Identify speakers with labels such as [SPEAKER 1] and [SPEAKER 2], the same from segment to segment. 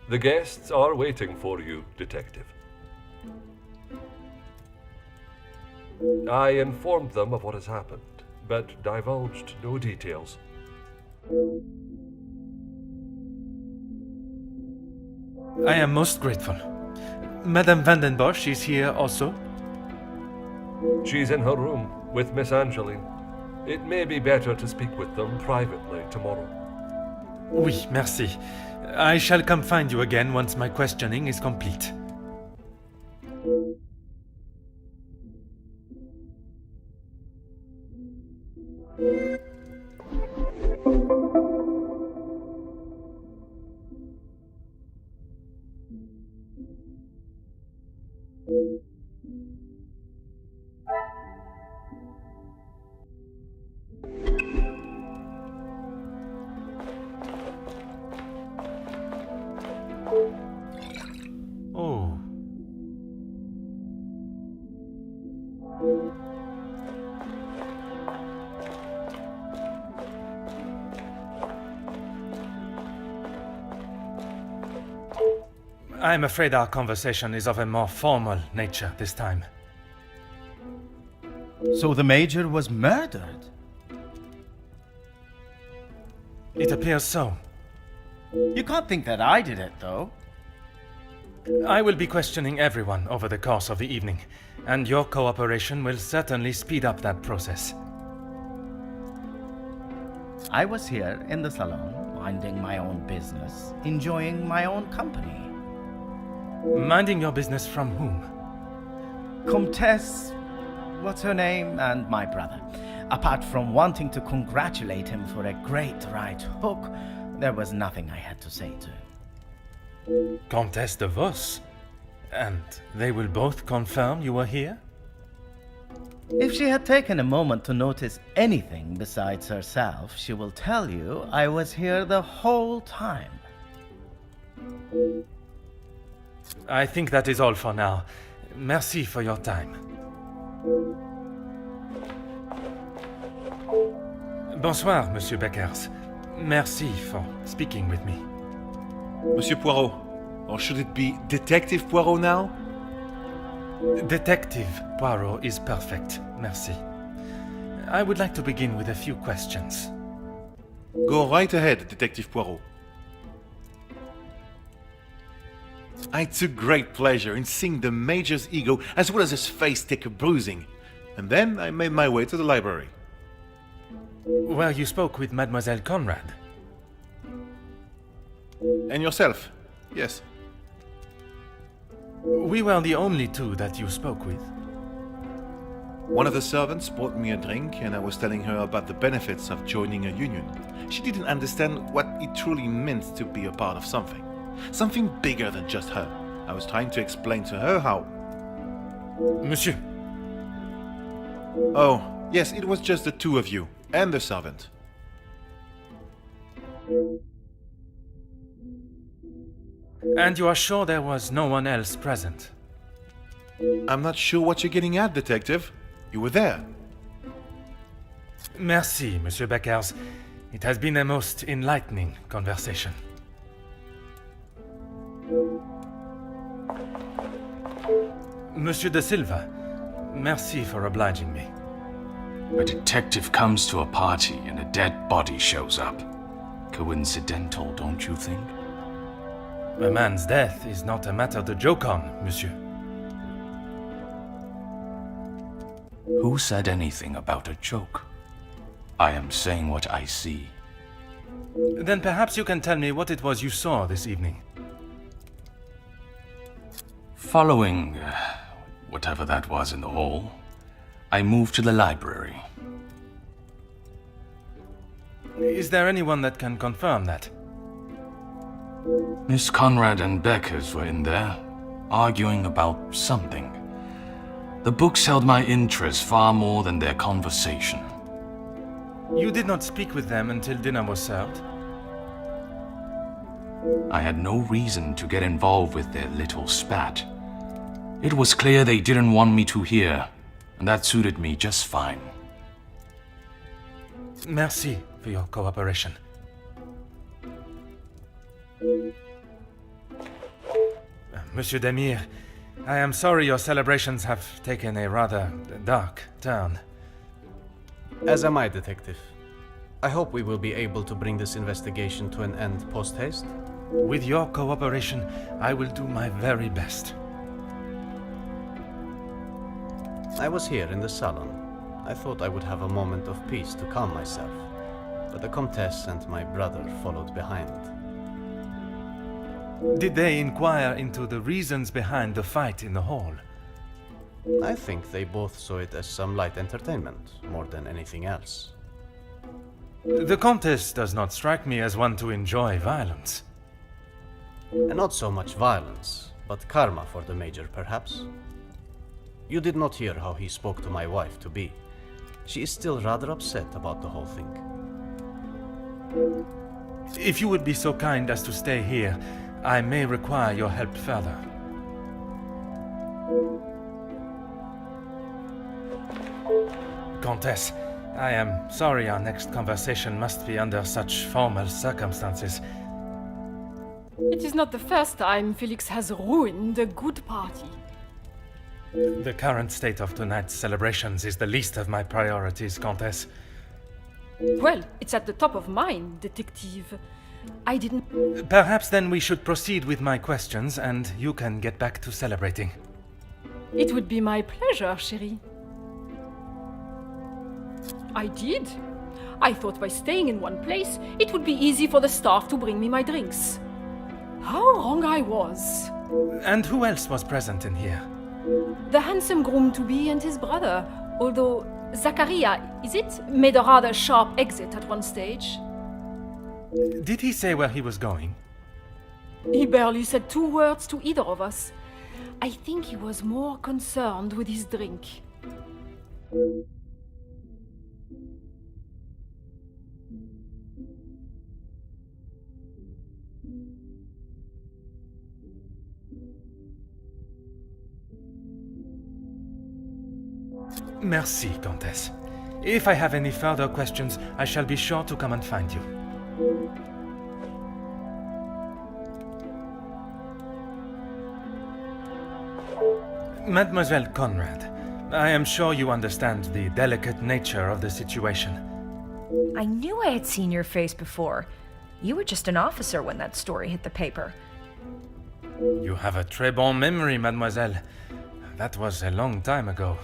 [SPEAKER 1] The guests are waiting for you, Detective. I informed them of what has happened, but divulged no details.
[SPEAKER 2] I am most grateful. Madame Vandenbosch is here also?
[SPEAKER 1] She's in her room with Miss Angeline. It may be better to speak with them privately tomorrow.
[SPEAKER 2] Oui, merci. I shall come find you again once my questioning is complete. Oh. I'm afraid our conversation is of a more formal nature this time.
[SPEAKER 3] So the Major was murdered?
[SPEAKER 2] It appears so.
[SPEAKER 3] You can't think that I did it, though.
[SPEAKER 2] I will be questioning everyone over the course of the evening, and your cooperation will certainly speed up that process.
[SPEAKER 3] I was here in the salon, minding my own business, enjoying my own company.
[SPEAKER 2] Minding your business from whom?
[SPEAKER 3] Comtesse, what's her name, and my brother. Apart from wanting to congratulate him for a great right hook, there was nothing I had to say to.
[SPEAKER 2] Comtesse de Vos? And they will both confirm you were here?
[SPEAKER 3] If she had taken a moment to notice anything besides herself, she will tell you I was here the whole time.
[SPEAKER 2] I think that is all for now. Merci for your time. Bonsoir, Monsieur Beckers. Merci for speaking with me.
[SPEAKER 4] Monsieur Poirot, or should it be Detective Poirot now?
[SPEAKER 2] Detective Poirot is perfect, merci. I would like to begin with a few questions.
[SPEAKER 4] Go right ahead, Detective Poirot. I took great pleasure in seeing the Major's ego as well as his face take a bruising, and then I made my way to the library.
[SPEAKER 2] Well, you spoke with Mademoiselle Conrad.
[SPEAKER 4] And yourself? Yes.
[SPEAKER 2] We were the only two that you spoke with.
[SPEAKER 4] One of the servants brought me a drink and I was telling her about the benefits of joining a union. She didn't understand what it truly meant to be a part of something. Something bigger than just her. I was trying to explain to her how...
[SPEAKER 2] Monsieur.
[SPEAKER 4] Oh, yes, it was just the two of you and the servant.
[SPEAKER 2] And you are sure there was no one else present?
[SPEAKER 4] I'm not sure what you're getting at, Detective. You were there.
[SPEAKER 2] Merci, Monsieur Beckers. It has been a most enlightening conversation. Monsieur de Silva, merci for obliging me.
[SPEAKER 5] A detective comes to a party and a dead body shows up. Coincidental, don't you think?
[SPEAKER 2] A man's death is not a matter to joke on, monsieur.
[SPEAKER 5] Who said anything about a joke? I am saying what I see.
[SPEAKER 2] Then perhaps you can tell me what it was you saw this evening.
[SPEAKER 5] Following whatever that was in the hall, I moved to the library.
[SPEAKER 2] Is there anyone that can confirm that?
[SPEAKER 5] Miss Conrad and Beckers were in there, arguing about something. The books held my interest far more than their conversation.
[SPEAKER 2] You did not speak with them until dinner was served?
[SPEAKER 5] I had no reason to get involved with their little spat. It was clear they didn't want me to hear, and that suited me just fine.
[SPEAKER 2] Merci for your cooperation. Monsieur Demire. I am sorry your celebrations have taken a rather dark turn.
[SPEAKER 6] As am I, Detective. I hope we will be able to bring this investigation to an end post-haste.
[SPEAKER 2] With your cooperation, I will do my very best.
[SPEAKER 6] I was here in the salon. I thought I would have a moment of peace to calm myself, but the Comtesse and my brother followed behind.
[SPEAKER 2] Did they inquire into the reasons behind the fight in the hall?
[SPEAKER 6] I think they both saw it as some light entertainment, more than anything else.
[SPEAKER 2] The Comtesse does not strike me as one to enjoy violence.
[SPEAKER 6] And not so much violence, but karma for the Major, perhaps. You did not hear how he spoke to my wife-to-be. She is still rather upset about the whole thing.
[SPEAKER 2] If you would be so kind as to stay here, I may require your help further. Comtesse, I am sorry our next conversation must be under such formal circumstances.
[SPEAKER 7] It is not the first time Felix has ruined a good party.
[SPEAKER 2] The current state of tonight's celebrations is the least of my priorities, Comtesse.
[SPEAKER 7] Well, it's at the top of mine, detective. I didn't...
[SPEAKER 2] Perhaps then we should proceed with my questions and you can get back to celebrating.
[SPEAKER 7] It would be my pleasure, chérie. I did. I thought by staying in one place, it would be easy for the staff to bring me my drinks. How wrong I was.
[SPEAKER 2] And who else was present in here?
[SPEAKER 7] The handsome groom-to-be and his brother, although Zachariah, is it, made a rather sharp exit at one stage.
[SPEAKER 2] Did he say where he was going?
[SPEAKER 7] He barely said 2 words to either of us. I think he was more concerned with his drink.
[SPEAKER 2] Merci, Comtesse. If I have any further questions, I shall be sure to come and find you. Mademoiselle Conrad, I am sure you understand the delicate nature of the situation.
[SPEAKER 8] I knew I had seen your face before. You were just an officer when that story hit the paper.
[SPEAKER 2] You have a très bon memory, mademoiselle. That was a long time ago.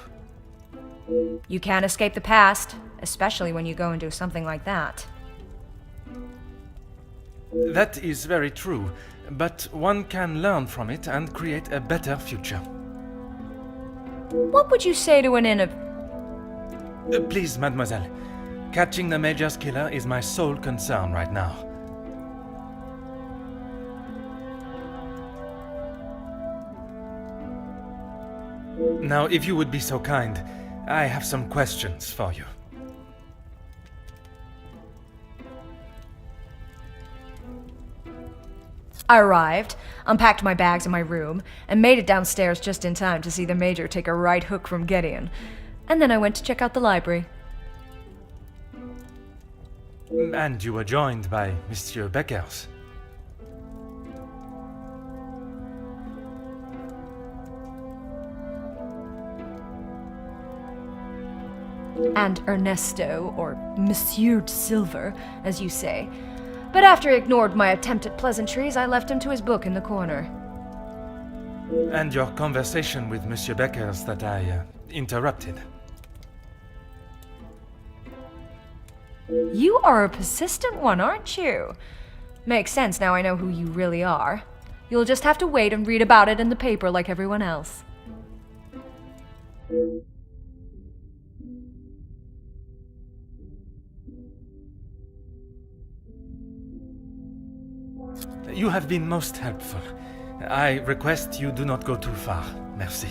[SPEAKER 8] You can't escape the past, especially when you go and do something like that.
[SPEAKER 2] That is very true, but one can learn from it and create a better future.
[SPEAKER 8] What would you say to an
[SPEAKER 2] Please, mademoiselle. Catching the Major's killer is my sole concern right now. Now, if you would be so kind, I have some questions for you.
[SPEAKER 8] I arrived, unpacked my bags in my room, and made it downstairs just in time to see the Major take a right hook from Gideon. And then I went to check out the library.
[SPEAKER 2] And you were joined by Monsieur Beckers.
[SPEAKER 8] And Ernesto, or Monsieur Silver, as you say. But after he ignored my attempt at pleasantries, I left him to his book in the corner.
[SPEAKER 2] And your conversation with Monsieur Beckers that I interrupted.
[SPEAKER 8] You are a persistent one, aren't you? Makes sense now I know who you really are. You'll just have to wait and read about it in the paper like everyone else.
[SPEAKER 2] You have been most helpful. I request you do not go too far. Merci.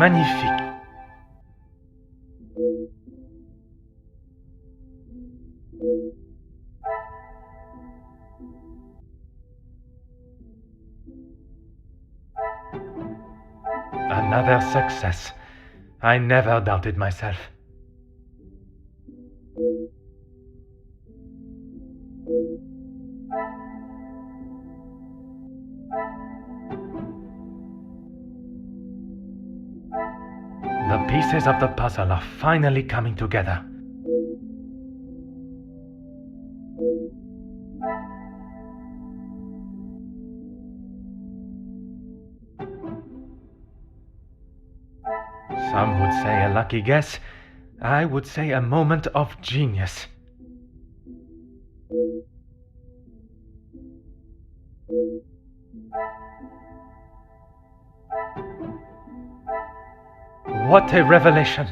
[SPEAKER 2] Magnifique. Another success. I never doubted myself. The pieces of the puzzle are finally coming together. Some would say a lucky guess. I would say a moment of genius. What a revelation!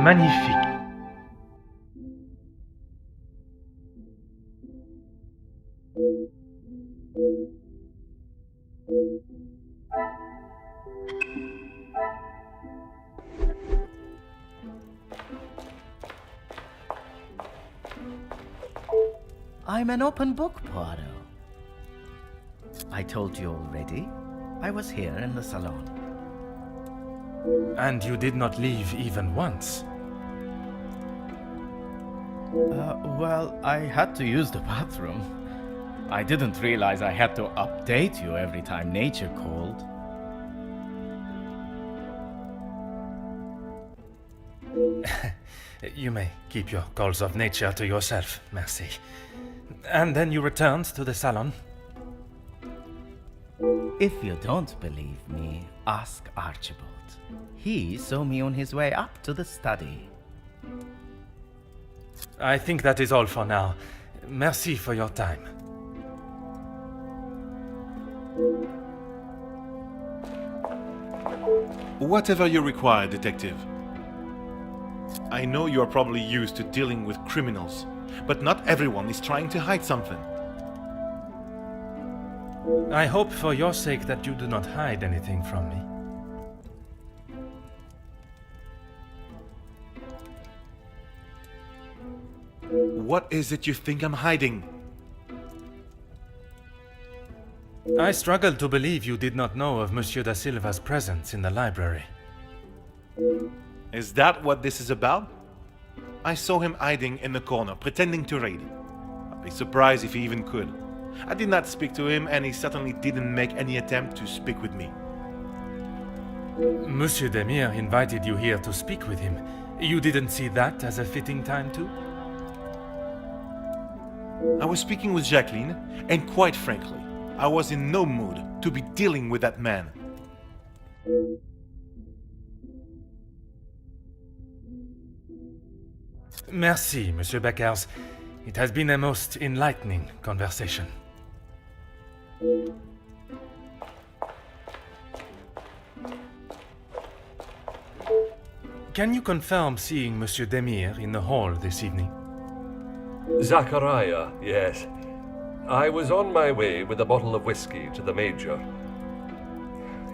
[SPEAKER 2] Magnifique.
[SPEAKER 3] I'm an open book, Poirot. I told you already. I was here in the salon.
[SPEAKER 2] And you did not leave even once.
[SPEAKER 3] Well, I had to use the bathroom. I didn't realize I had to update you every time nature called.
[SPEAKER 2] You may keep your calls of nature to yourself, merci. And then you returned to the salon.
[SPEAKER 3] If you don't believe me, ask Archibald. He saw me on his way up to the study.
[SPEAKER 2] I think that is all for now. Merci for your time.
[SPEAKER 4] Whatever you require, detective. I know you are probably used to dealing with criminals, but not everyone is trying to hide something.
[SPEAKER 2] I hope for your sake that you do not hide anything from me.
[SPEAKER 4] What is it you think I'm hiding?
[SPEAKER 2] I struggle to believe you did not know of Monsieur da Silva's presence in the library.
[SPEAKER 4] Is that what this is about? I saw him hiding in the corner, pretending to read. I'd be surprised if he even could. I did not speak to him, and he certainly didn't make any attempt to speak with me.
[SPEAKER 2] Monsieur Demire invited you here to speak with him. You didn't see that as a fitting time too?
[SPEAKER 4] I was speaking with Jacqueline, and quite frankly, I was in no mood to be dealing with that man.
[SPEAKER 2] Merci, Monsieur Beckers. It has been a most enlightening conversation. Can you confirm seeing Monsieur Demire in the hall this evening?
[SPEAKER 1] Zachariah, yes. I was on my way with a bottle of whiskey to the Major.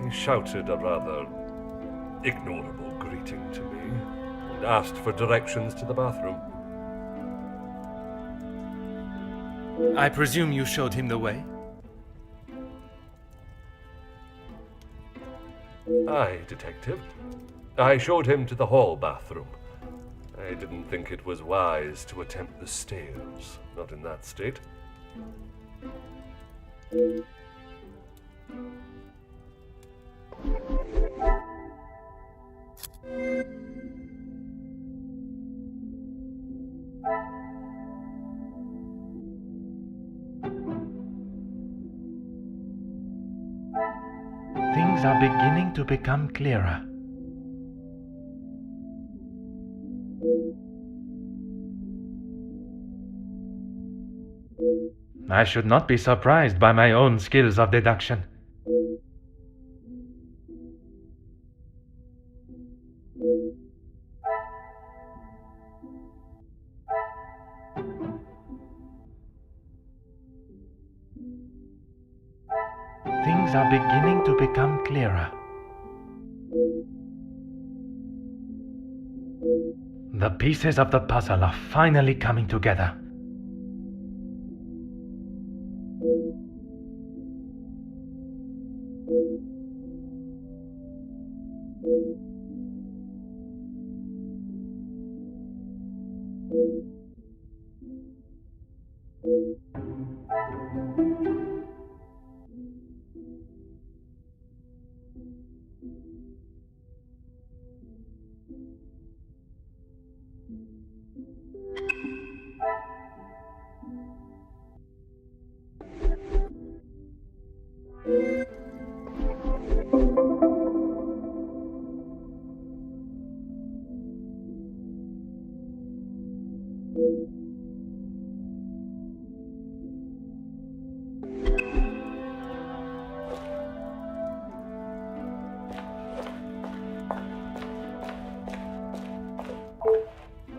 [SPEAKER 1] He shouted a rather ignorable greeting to me and asked for directions to the bathroom.
[SPEAKER 2] I presume you showed him the way?
[SPEAKER 1] Aye, detective. I showed him to the hall bathroom. I didn't think it was wise to attempt the stairs, not in that state.
[SPEAKER 2] Things are beginning to become clearer. I should not be surprised by my own skills of deduction. Things are beginning to become clearer. The pieces of the puzzle are finally coming together.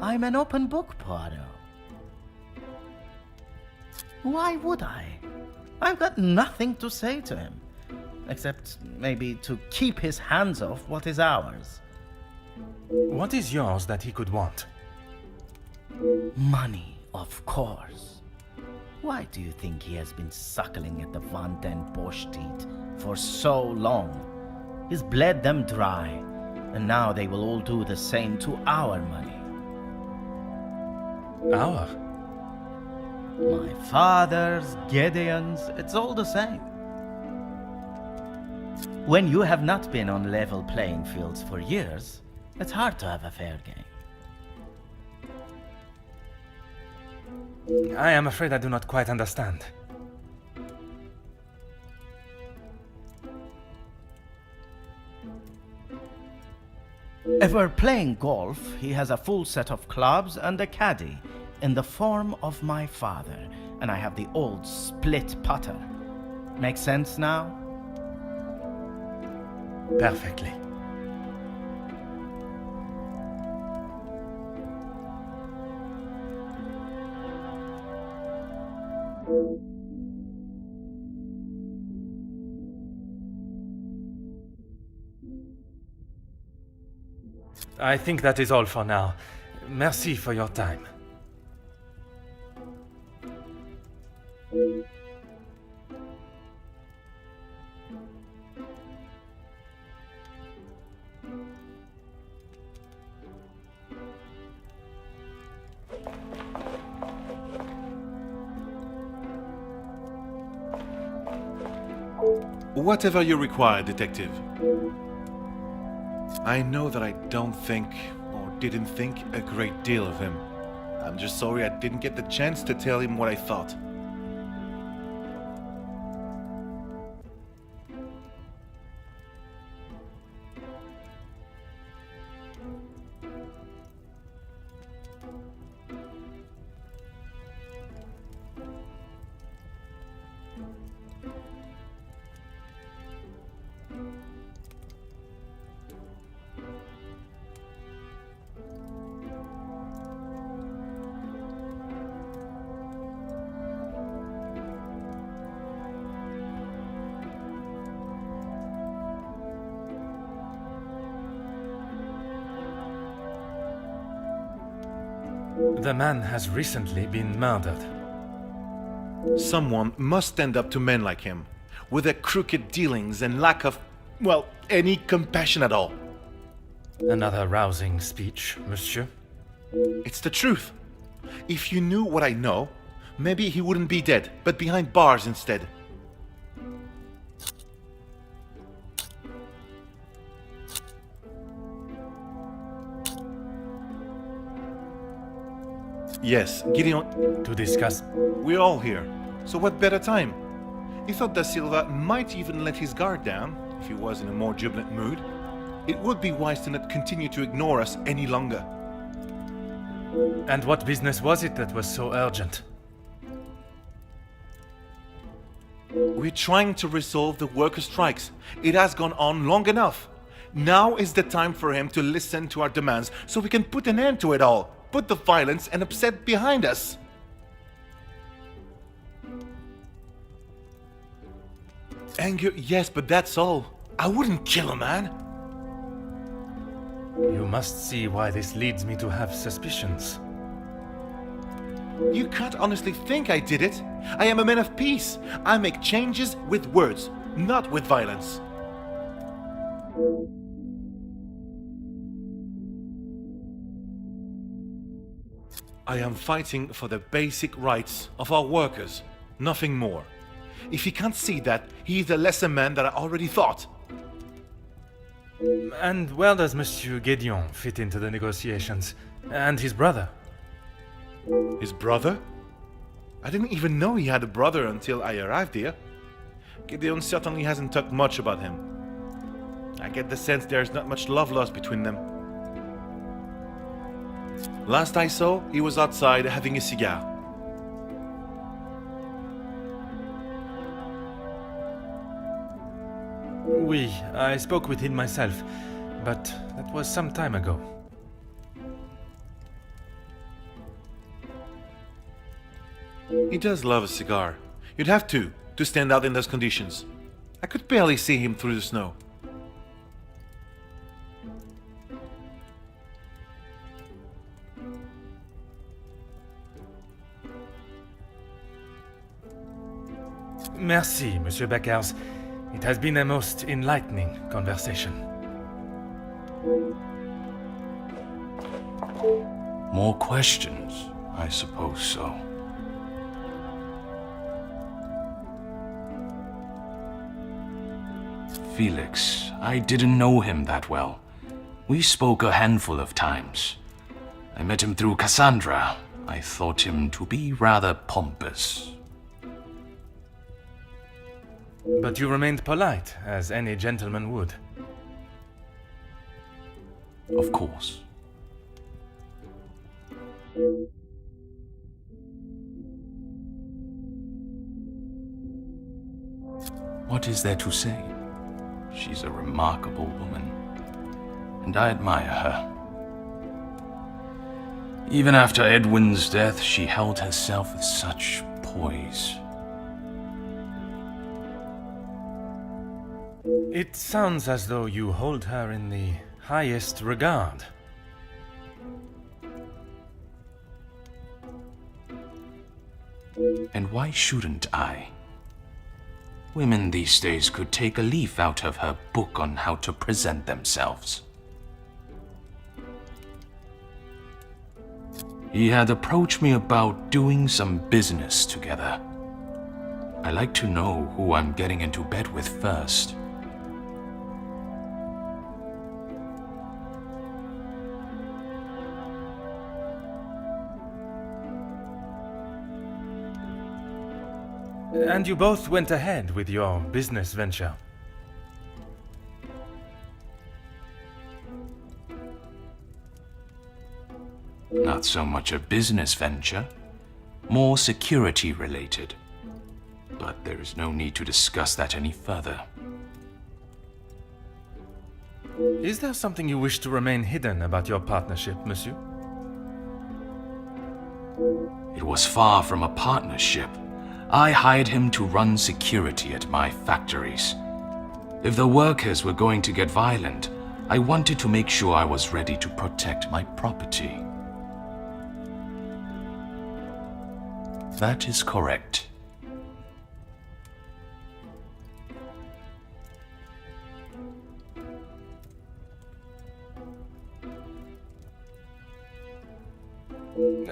[SPEAKER 3] I'm an open book, Poirot. Why would I? I've got nothing to say to him, except maybe to keep his hands off what is ours.
[SPEAKER 2] What is yours that he could want?
[SPEAKER 3] Money, of course. Why do you think he has been suckling at the Van den Bosch teat for so long? He's bled them dry, and now they will all do the same to our money.
[SPEAKER 2] Our?
[SPEAKER 3] My father's, Gideon's, it's all the same. When you have not been on level playing fields for years, it's hard to have a fair game.
[SPEAKER 2] I am afraid I do not quite understand.
[SPEAKER 3] If we're playing golf, he has a full set of clubs and a caddy in the form of my father, and I have the old split putter. Make sense now?
[SPEAKER 2] Perfectly. I think that is all for now. Merci for your time.
[SPEAKER 4] Whatever you require, detective. I know that I don't think, or didn't think, a great deal of him. I'm just sorry I didn't get the chance to tell him what I thought.
[SPEAKER 2] The man has recently been murdered.
[SPEAKER 4] Someone must stand up to men like him, with their crooked dealings and lack of, well, any compassion at all.
[SPEAKER 2] Another rousing speech, monsieur.
[SPEAKER 4] It's the truth. If you knew what I know, maybe he wouldn't be dead, but behind bars instead. Yes, Gideon.
[SPEAKER 2] To discuss.
[SPEAKER 4] We're all here, so what better time? He thought Da Silva might even let his guard down, if he was in a more jubilant mood. It would be wise to not continue to ignore us any longer.
[SPEAKER 2] And what business was it that was so urgent?
[SPEAKER 4] We're trying to resolve the worker strikes. It has gone on long enough. Now is the time for him to listen to our demands so we can put an end to it all. Put the violence and upset behind us. Anger, yes, but that's all. I wouldn't kill a man.
[SPEAKER 2] You must see why this leads me to have suspicions.
[SPEAKER 4] You can't honestly think I did it. I am a man of peace. I make changes with words, not with violence. I am fighting for the basic rights of our workers, nothing more. If he can't see that, he is a lesser man than I already thought.
[SPEAKER 2] And where does Monsieur Gédéon fit into the negotiations? And his brother?
[SPEAKER 4] His brother? I didn't even know he had a brother until I arrived here. Gideon certainly hasn't talked much about him. I get the sense there's not much love lost between them. Last I saw, he was outside having a cigar.
[SPEAKER 2] Oui, I spoke with him myself, but that was some time ago.
[SPEAKER 4] He does love a cigar. You'd have to stand out in those conditions. I could barely see him through the snow.
[SPEAKER 2] Merci, Monsieur Beckers. It has been a most enlightening conversation.
[SPEAKER 5] More questions? I suppose so. Felix, I didn't know him that well. We spoke a handful of times. I met him through Cassandra. I thought him to be rather pompous.
[SPEAKER 2] But you remained polite, as any gentleman would.
[SPEAKER 5] Of course. What is there to say? She's a remarkable woman, and I admire her. Even after Edwin's death, she held herself with such poise.
[SPEAKER 2] It sounds as though you hold her in the highest regard.
[SPEAKER 5] And why shouldn't I? Women these days could take a leaf out of her book on how to present themselves. He had approached me about doing some business together. I like to know who I'm getting into bed with first.
[SPEAKER 2] And you both went ahead with your business venture.
[SPEAKER 5] Not so much a business venture, more security related. But there is no need to discuss that any further.
[SPEAKER 2] Is there something you wish to remain hidden about your partnership, monsieur?
[SPEAKER 5] It was far from a partnership. I hired him to run security at my factories. If the workers were going to get violent, I wanted to make sure I was ready to protect my property. That is correct.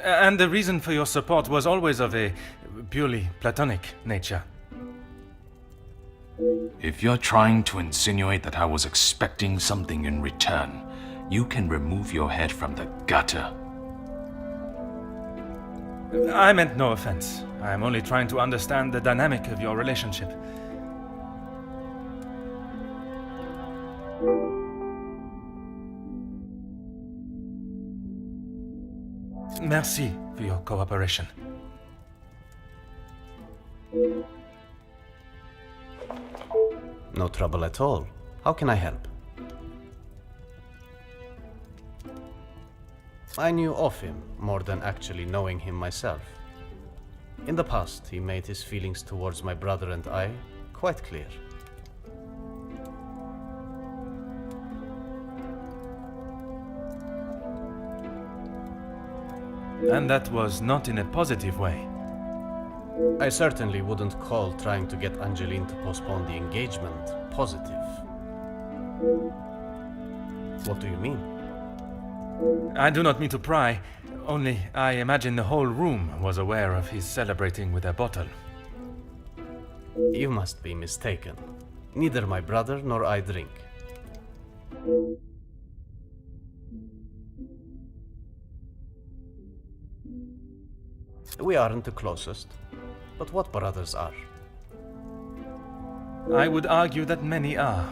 [SPEAKER 2] And the reason for your support was always of a purely platonic nature.
[SPEAKER 5] If you're trying to insinuate that I was expecting something in return, you can remove your head from the gutter.
[SPEAKER 2] I meant no offense. I am only trying to understand the dynamic of your relationship. Merci for your cooperation.
[SPEAKER 6] No trouble at all. How can I help? I knew of him more than actually knowing him myself. In the past, he made his feelings towards my brother and I quite clear.
[SPEAKER 2] And that was not in a positive way.
[SPEAKER 6] I certainly wouldn't call trying to get Angeline to postpone the engagement positive. What do you mean?
[SPEAKER 2] I do not mean to pry, only I imagine the whole room was aware of his celebrating with a bottle.
[SPEAKER 6] You must be mistaken. Neither my brother nor I drink. We aren't the closest, but what brothers are?
[SPEAKER 2] I would argue that many are.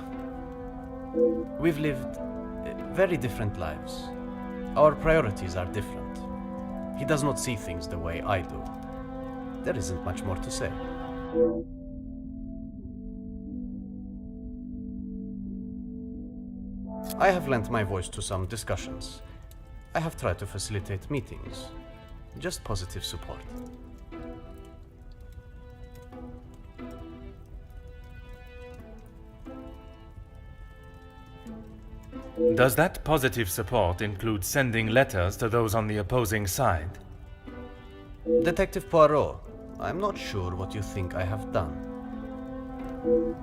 [SPEAKER 6] We've lived very different lives. Our priorities are different. He does not see things the way I do. There isn't much more to say. I have lent my voice to some discussions. I have tried to facilitate meetings. Just positive support.
[SPEAKER 2] Does that positive support include sending letters to those on the opposing side?
[SPEAKER 6] Detective Poirot, I'm not sure what you think I have done.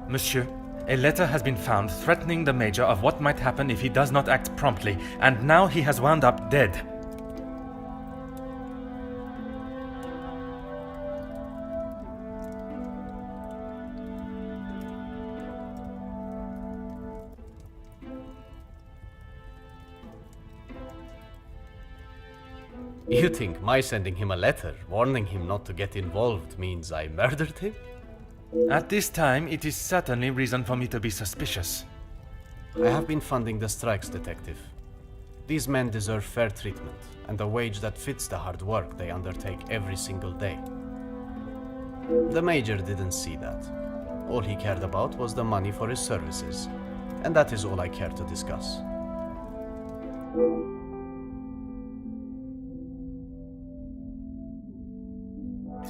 [SPEAKER 2] Monsieur, a letter has been found threatening the Major of what might happen if he does not act promptly, and now he has wound up dead.
[SPEAKER 6] You think my sending him a letter, warning him not to get involved, means I murdered him?
[SPEAKER 2] At this time, it is certainly reason for me to be suspicious.
[SPEAKER 6] I have been funding the strikes, Detective. These men deserve fair treatment, and a wage that fits the hard work they undertake every single day. The Major didn't see that. All he cared about was the money for his services, and that is all I care to discuss.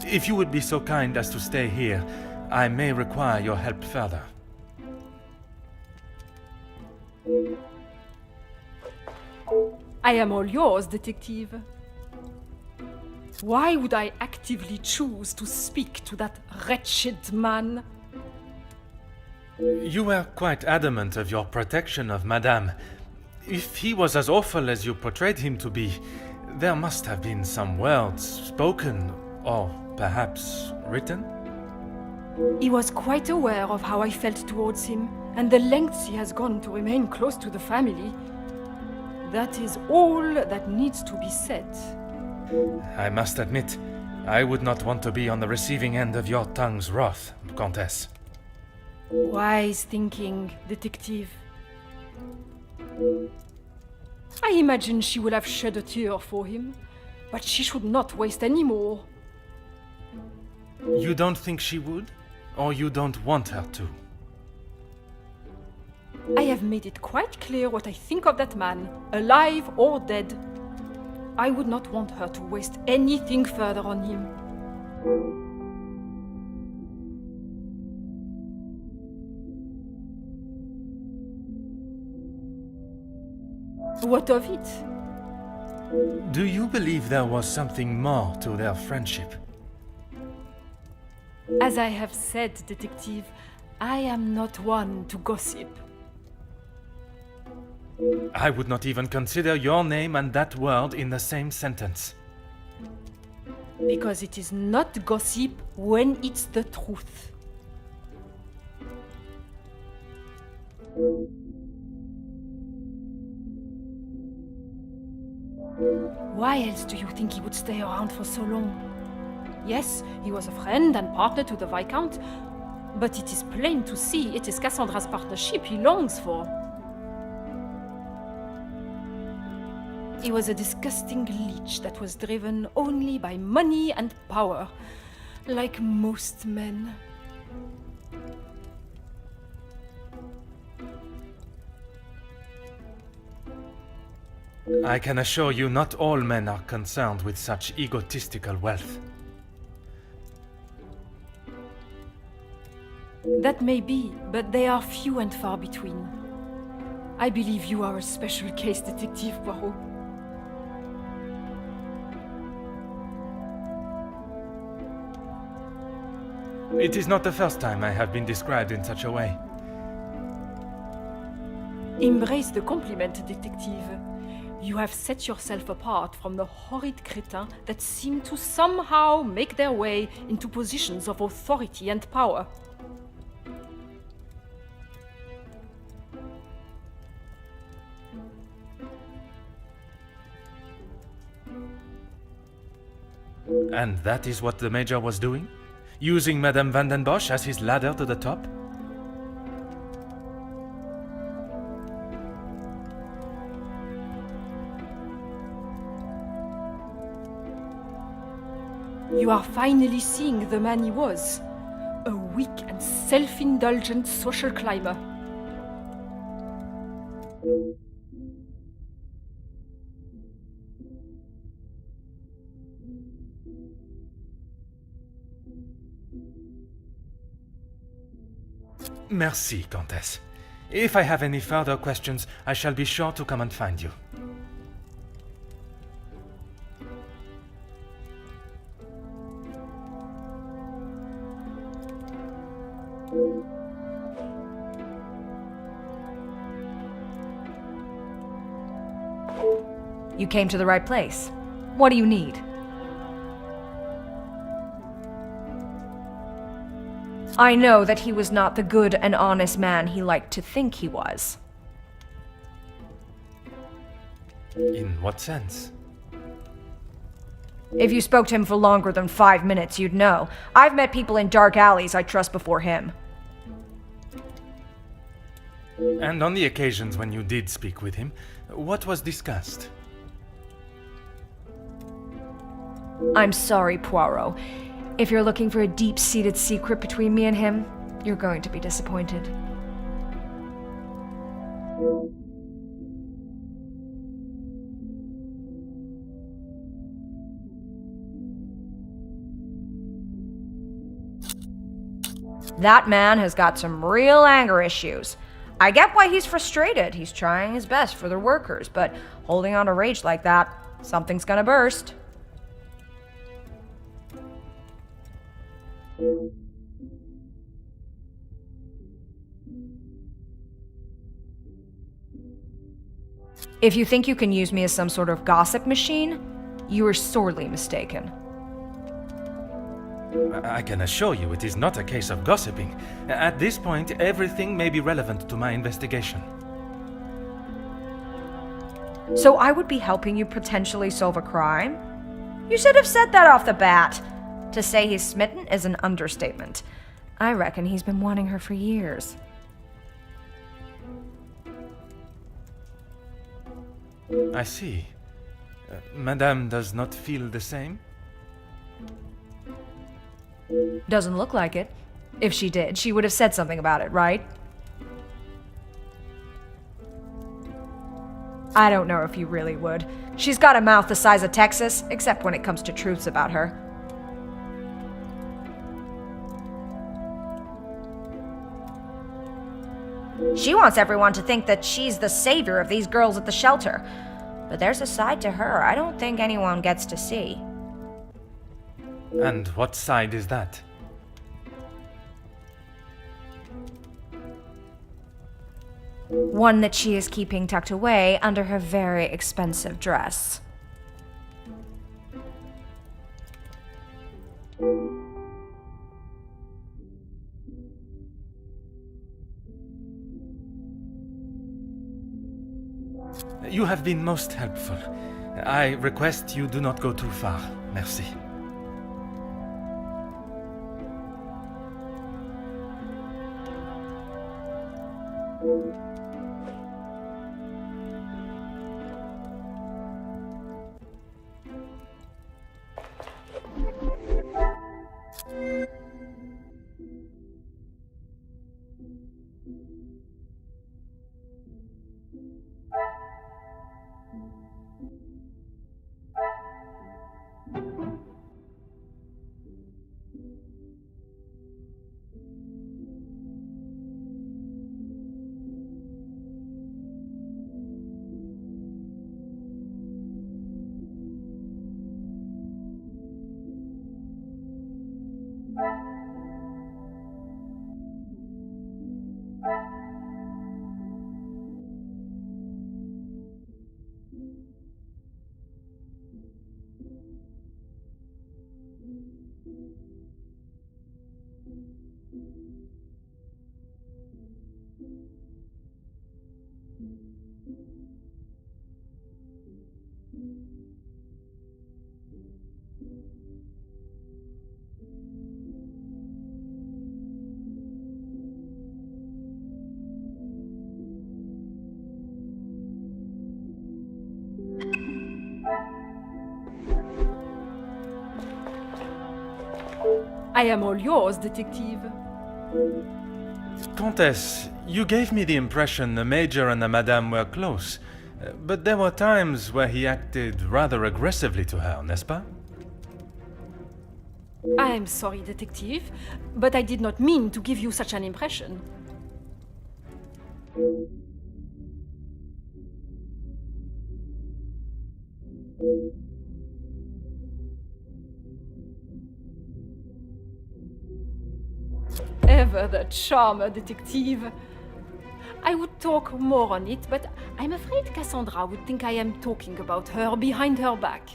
[SPEAKER 2] If you would be so kind as to stay here, I may require your help further.
[SPEAKER 7] I am all yours, Detective. Why would I actively choose to speak to that wretched man?
[SPEAKER 2] You were quite adamant of your protection of Madame. If he was as awful as you portrayed him to be, there must have been some words spoken, or perhaps written?
[SPEAKER 7] He was quite aware of how I felt towards him, and the lengths he has gone to remain close to the family. That is all that needs to be said.
[SPEAKER 2] I must admit, I would not want to be on the receiving end of your tongue's wrath, Countess.
[SPEAKER 7] Wise thinking, Detective. I imagine she will have shed a tear for him, but she should not waste any more.
[SPEAKER 2] You don't think she would? Or you don't want her to?
[SPEAKER 7] I have made it quite clear what I think of that man, alive or dead. I would not want her to waste anything further on him. What of it?
[SPEAKER 2] Do you believe there was something more to their friendship?
[SPEAKER 7] As I have said, Detective, I am not one to gossip.
[SPEAKER 2] I would not even consider your name and that word in the same sentence.
[SPEAKER 7] Because it is not gossip when it's the truth. Why else do you think he would stay around for so long? Yes, he was a friend and partner to the Viscount, but it is plain to see it is Cassandra's partnership he longs for. He was a disgusting leech that was driven only by money and power, like most men.
[SPEAKER 2] I can assure you not all men are concerned with such egotistical wealth.
[SPEAKER 7] That may be, but they are few and far between. I believe you are a special case, Detective Poirot.
[SPEAKER 2] It is not the first time I have been described in such a way.
[SPEAKER 7] Embrace the compliment, Detective. You have set yourself apart from the horrid crétins that seem to somehow make their way into positions of authority and power.
[SPEAKER 2] And that is what the Major was doing? Using Madame Van den Bosch as his ladder to the top?
[SPEAKER 7] You are finally seeing the man he was. A weak and self-indulgent social climber.
[SPEAKER 2] Merci, Countess. If I have any further questions, I shall be sure to come and find you.
[SPEAKER 8] You came to the right place. What do you need? I know that he was not the good and honest man he liked to think he was.
[SPEAKER 2] In what sense?
[SPEAKER 8] If you spoke to him for longer than 5 minutes, you'd know. I've met people in dark alleys I trust before him.
[SPEAKER 2] And on the occasions when you did speak with him, what was discussed?
[SPEAKER 8] I'm sorry, Poirot. If you're looking for a deep-seated secret between me and him, you're going to be disappointed. That man has got some real anger issues. I get why he's frustrated. He's trying his best for the workers, but holding on to rage like that, something's gonna burst. If you think you can use me as some sort of gossip machine, you are sorely mistaken.
[SPEAKER 2] I can assure you it is not a case of gossiping. At this point, everything may be relevant to my investigation.
[SPEAKER 8] So I would be helping you potentially solve a crime? You should have said that off the bat. To say he's smitten is an understatement. I reckon he's been wanting her for years.
[SPEAKER 2] I see. Madame does not feel the same?
[SPEAKER 8] Doesn't look like it. If she did, she would have said something about it, right? I don't know if you really would. She's got a mouth the size of Texas, except when it comes to truths about her. She wants everyone to think that she's the savior of these girls at the shelter. But there's a side to her I don't think anyone gets to see.
[SPEAKER 2] And what side is that?
[SPEAKER 8] One that she is keeping tucked away under her very expensive dress.
[SPEAKER 2] You have been most helpful. I request you do not go too far. Merci.
[SPEAKER 7] I am all yours, detective.
[SPEAKER 2] Countess, you gave me the impression the Major and the Madame were close, but there were times where he acted rather aggressively to her, n'est-ce pas?
[SPEAKER 7] I'm sorry, detective, but I did not mean to give you such an impression. Ever the charmer, detective. I would talk more on it, but I'm afraid Cassandra would think I am talking about her behind her back.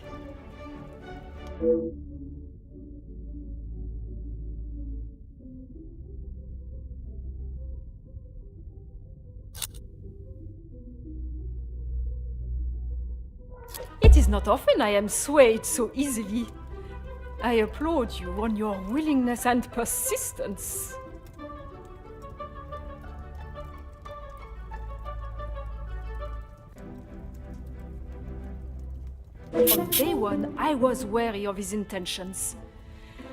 [SPEAKER 7] It is not often I am swayed so easily. I applaud you on your willingness and persistence. From day one, I was wary of his intentions.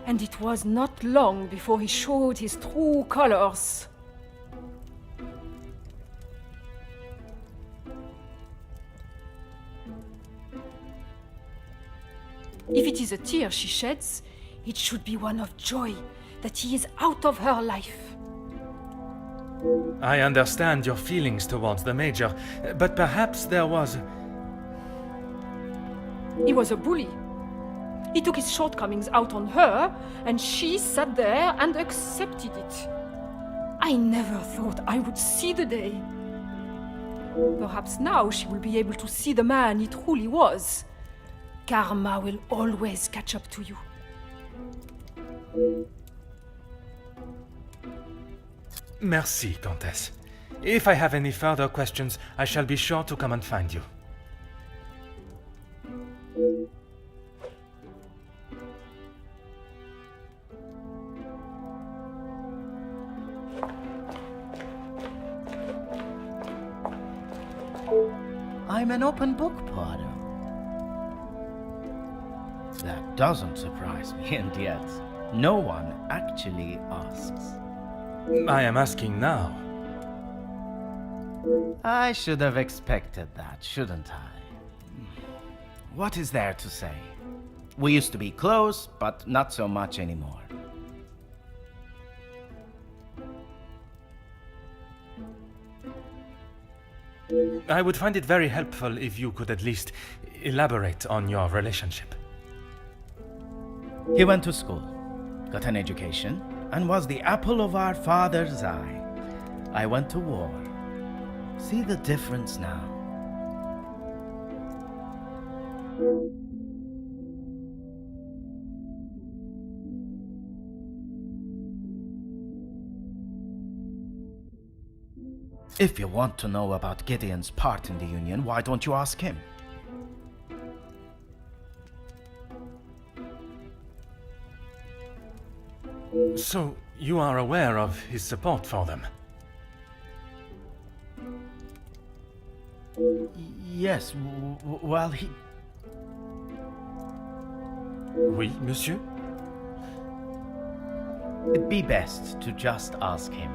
[SPEAKER 7] And it was not long before he showed his true colors. If it is a tear she sheds, it should be one of joy that he is out of her life.
[SPEAKER 2] I understand your feelings towards the Major, but perhaps there was...
[SPEAKER 7] He was a bully. He took his shortcomings out on her, and she sat there and accepted it. I never thought I would see the day. Perhaps now she will be able to see the man he truly was. Karma will always catch up to you.
[SPEAKER 2] Merci, Countess. If I have any further questions, I shall be sure to come and find you.
[SPEAKER 3] I'm an open book, Poirot. That doesn't surprise me, and yet no one actually asks.
[SPEAKER 2] I am asking now.
[SPEAKER 3] I should have expected that, shouldn't I? What is there to say? We used to be close, but not so much anymore.
[SPEAKER 2] I would find it very helpful if you could at least elaborate on your relationship.
[SPEAKER 3] He went to school, got an education, and was the apple of our father's eye. I went to war. See the difference now. If you want to know about Gideon's part in the Union, why don't you ask him?
[SPEAKER 2] So, you are aware of his support for them?
[SPEAKER 3] Yes, well, he...
[SPEAKER 2] Oui, monsieur?
[SPEAKER 3] It'd be best to just ask him.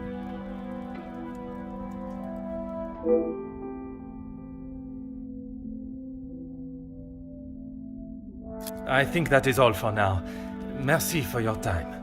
[SPEAKER 2] I think that is all for now. Merci for your time.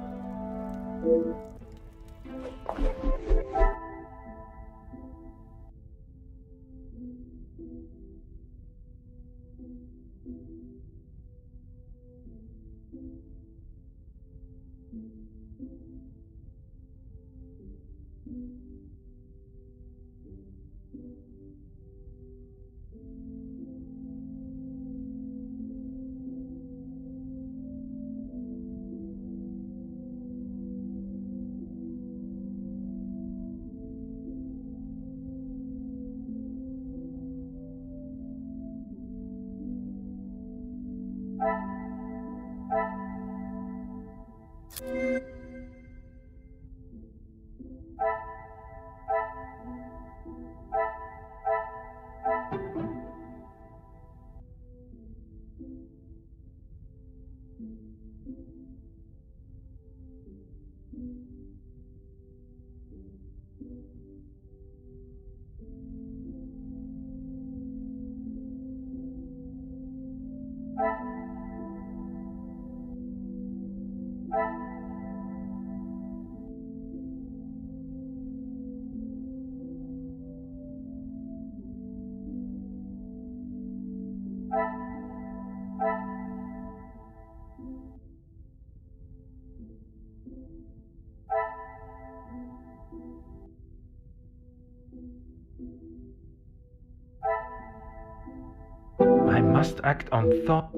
[SPEAKER 2] must act on thought.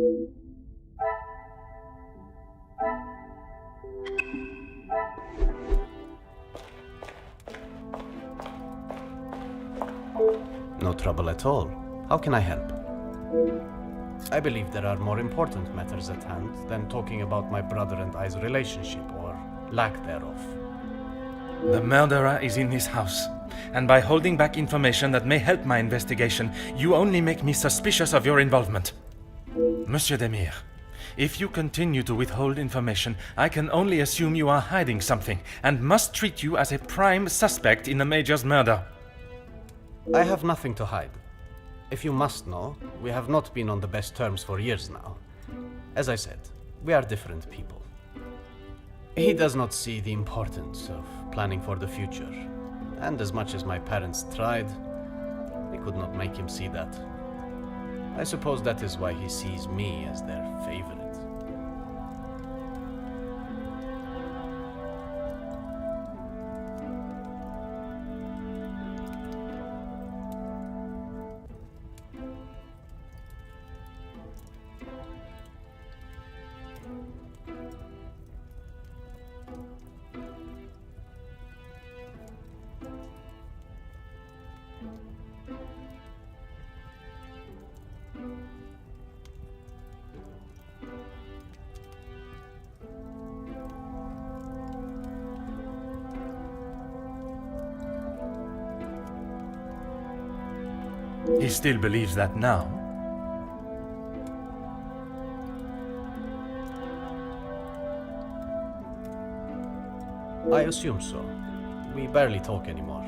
[SPEAKER 6] No trouble at all. How can I help? I believe there are more important matters at hand than talking about my brother and I's relationship, or lack thereof.
[SPEAKER 2] The murderer is in this house, and by holding back information that may help my investigation, you only make me suspicious of your involvement. Monsieur Demire, if you continue to withhold information, I can only assume you are hiding something, and must treat you as a prime suspect in the Major's murder.
[SPEAKER 6] I have nothing to hide. If you must know, we have not been on the best terms for years now. As I said, we are different people. He does not see the importance of planning for the future, and as much as my parents tried, they could not make him see that. I suppose that is why he sees me as their favorite.
[SPEAKER 2] He still believes that now.
[SPEAKER 6] I assume so. We barely talk anymore.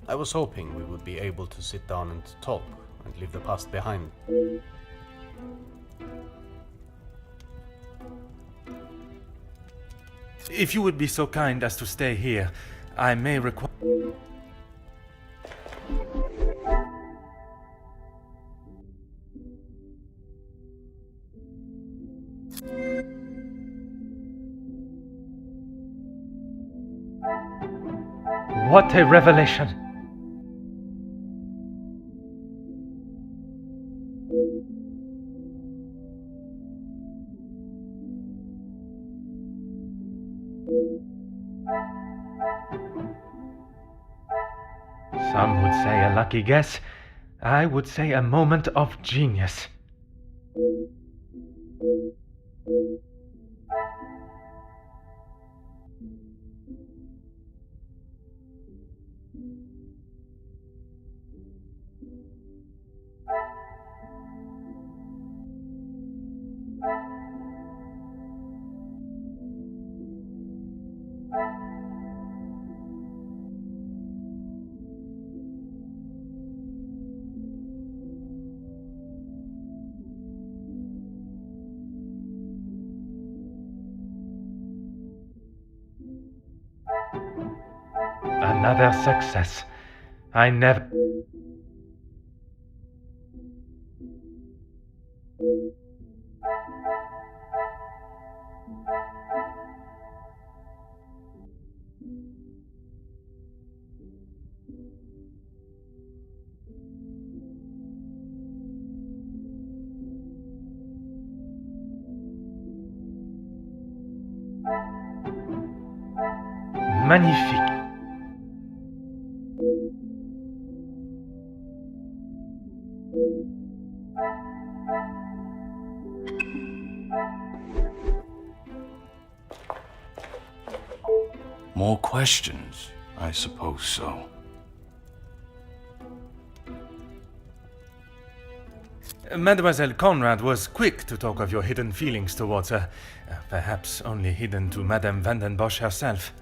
[SPEAKER 6] I was hoping we would be able to sit down and talk and leave the past behind.
[SPEAKER 2] If you would be so kind as to stay here, I may require... What a revelation! Some would say a lucky guess. I would say a moment of genius. Another success. I never... Magnifique.
[SPEAKER 5] More questions? I suppose so.
[SPEAKER 2] Mademoiselle Conrad was quick to talk of your hidden feelings towards her, perhaps only hidden to Madame van den Bosch herself.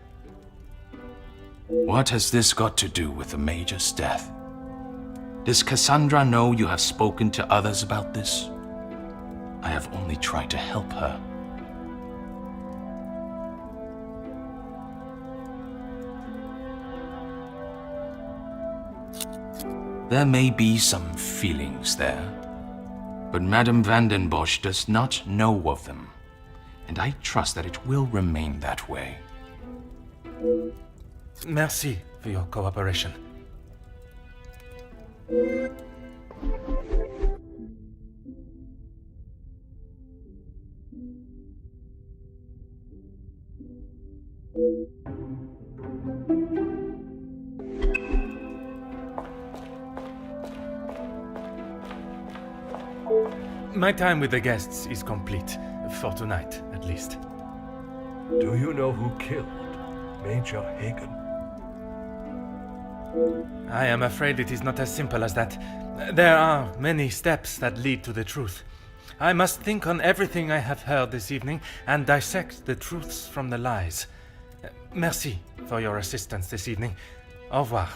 [SPEAKER 5] What has this got to do with the Major's death? Does Cassandra know you have spoken to others about this? I have only tried to help her. There may be some feelings there, but Madame van den Bosch does not know of them, and I trust that it will remain that way.
[SPEAKER 2] Merci for your cooperation. My time with the guests is complete, for tonight, at least.
[SPEAKER 1] Do you know who killed Major Hagen?
[SPEAKER 2] I am afraid it is not as simple as that. There are many steps that lead to the truth. I must think on everything I have heard this evening and dissect the truths from the lies. Merci for your assistance this evening. Au revoir.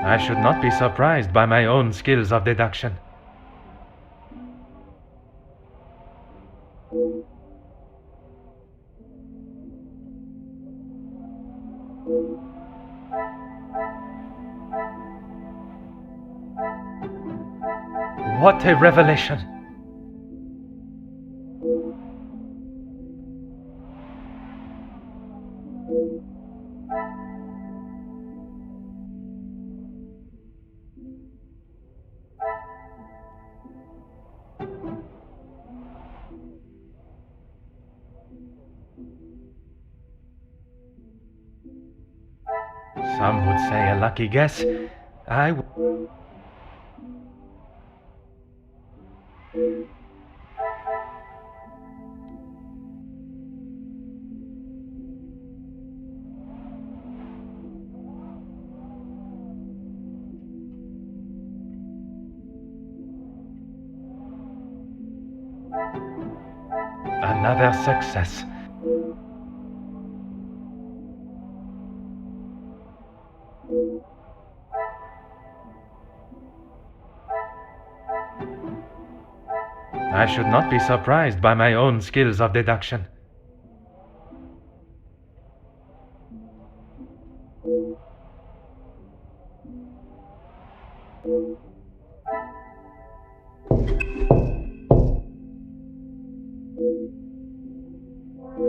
[SPEAKER 2] I should not be surprised by my own skills of deduction. What a revelation! Some would say a lucky guess. Another success. I should not be surprised by my own skills of deduction.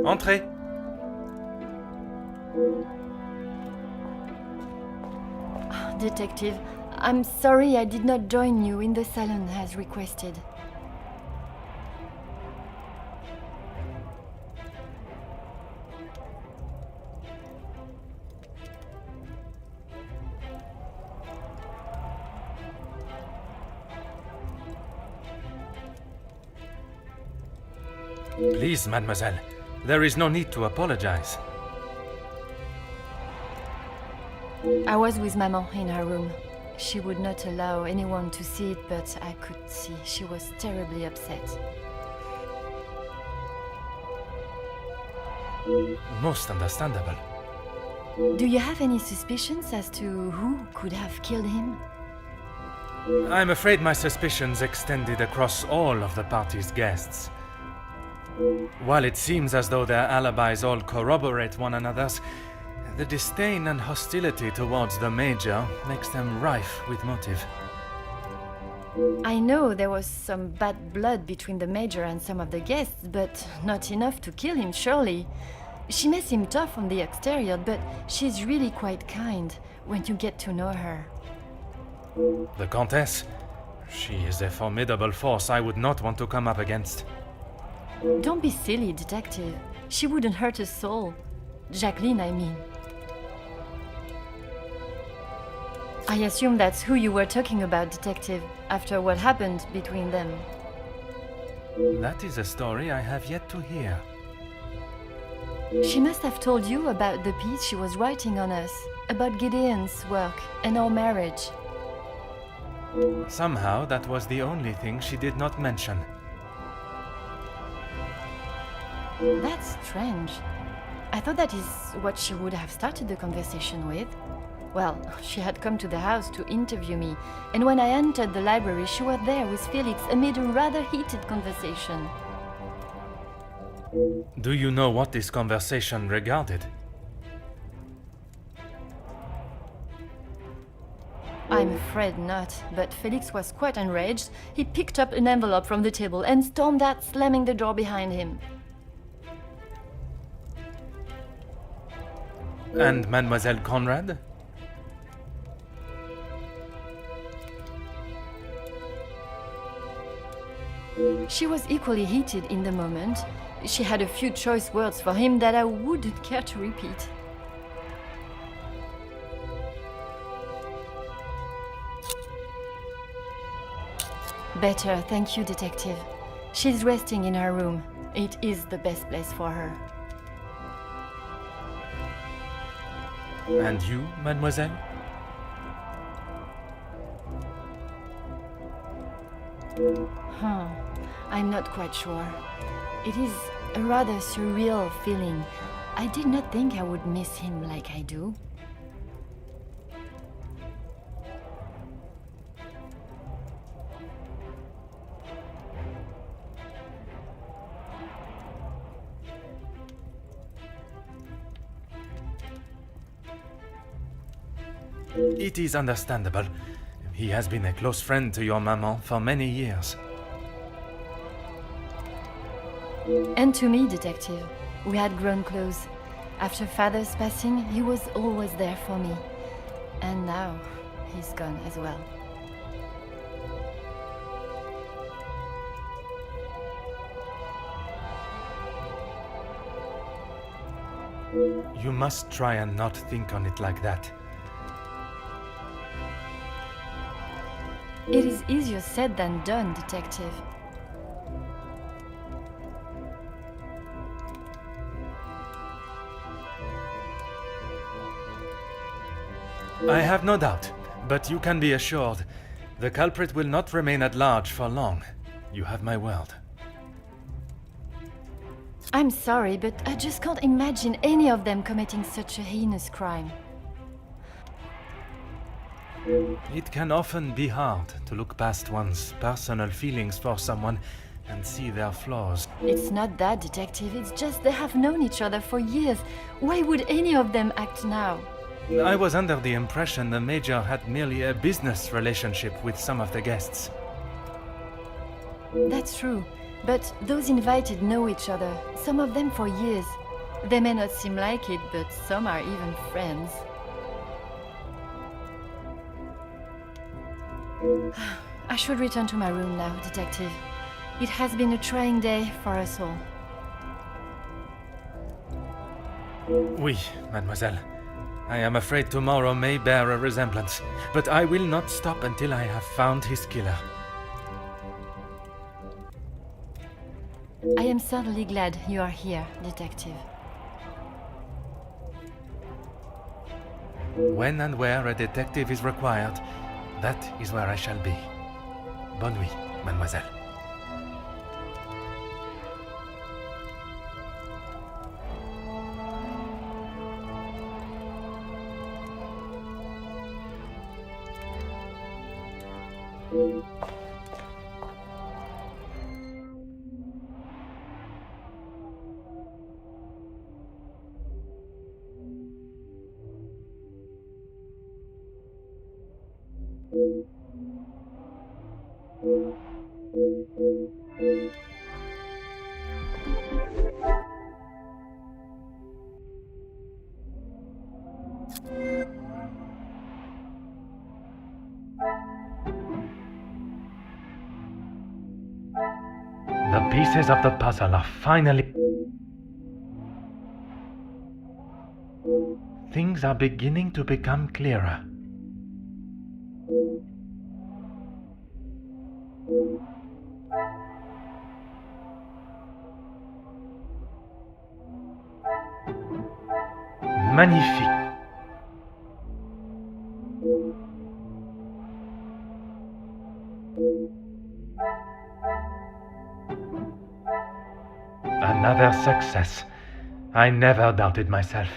[SPEAKER 2] Entrez.
[SPEAKER 9] Detective, I'm sorry I did not join you in the salon as requested.
[SPEAKER 2] Please, mademoiselle, there is no need to apologize.
[SPEAKER 9] I was with Maman in her room. She would not allow anyone to see it, but I could see she was terribly upset.
[SPEAKER 2] Most understandable.
[SPEAKER 9] Do you have any suspicions as to who could have killed him?
[SPEAKER 2] I'm afraid my suspicions extended across all of the party's guests. While it seems as though their alibis all corroborate one another's, the disdain and hostility towards the Major makes them rife with motive.
[SPEAKER 9] I know there was some bad blood between the Major and some of the guests, but not enough to kill him, surely. She may seem tough on the exterior, but she's really quite kind when you get to know her.
[SPEAKER 2] The Countess? She is a formidable force I would not want to come up against.
[SPEAKER 9] Don't be silly, Detective. She wouldn't hurt a soul. Jacqueline, I mean. I assume that's who you were talking about, Detective, after what happened between them.
[SPEAKER 2] That is a story I have yet to hear.
[SPEAKER 9] She must have told you about the piece she was writing on us, about Gideon's work and our marriage.
[SPEAKER 2] Somehow, that was the only thing she did not mention.
[SPEAKER 9] That's strange. I thought that is what she would have started the conversation with. Well, she had come to the house to interview me, and when I entered the library, she was there with Felix amid a rather heated conversation.
[SPEAKER 2] Do you know what this conversation regarded?
[SPEAKER 9] I'm afraid not, but Felix was quite enraged. He picked up an envelope from the table and stormed out, slamming the door behind him.
[SPEAKER 2] And Mademoiselle Conrad?
[SPEAKER 9] She was equally heated in the moment. She had a few choice words for him that I wouldn't care to repeat. Better, thank you, Detective. She's resting in her room. It is the best place for her.
[SPEAKER 2] And you, mademoiselle?
[SPEAKER 9] I'm not quite sure. It is a rather surreal feeling. I did not think I would miss him like I do.
[SPEAKER 2] It is understandable. He has been a close friend to your maman for many years.
[SPEAKER 9] And to me, Detective. We had grown close. After Father's passing, he was always there for me. And now, he's gone as well.
[SPEAKER 2] You must try and not think on it like that.
[SPEAKER 9] It is easier said than done, Detective.
[SPEAKER 2] I have no doubt, but you can be assured, the culprit will not remain at large for long. You have my word.
[SPEAKER 9] I'm sorry, but I just can't imagine any of them committing such a heinous crime.
[SPEAKER 2] It can often be hard to look past one's personal feelings for someone and see their flaws.
[SPEAKER 9] It's not that, Detective. It's just they have known each other for years. Why would any of them act now?
[SPEAKER 2] I was under the impression the Major had merely a business relationship with some of the guests.
[SPEAKER 9] That's true. But those invited know each other, some of them for years. They may not seem like it, but some are even friends. I should return to my room now, Detective. It has been a trying day for us all.
[SPEAKER 2] Oui, mademoiselle. I am afraid tomorrow may bear a resemblance, but I will not stop until I have found his killer.
[SPEAKER 9] I am certainly glad you are here, Detective.
[SPEAKER 2] When and where a detective is required, that is where I shall be. Bonne nuit, mademoiselle. The pieces of the puzzle are finally... Things are beginning to become clearer. Magnifique. Another success. I never doubted myself.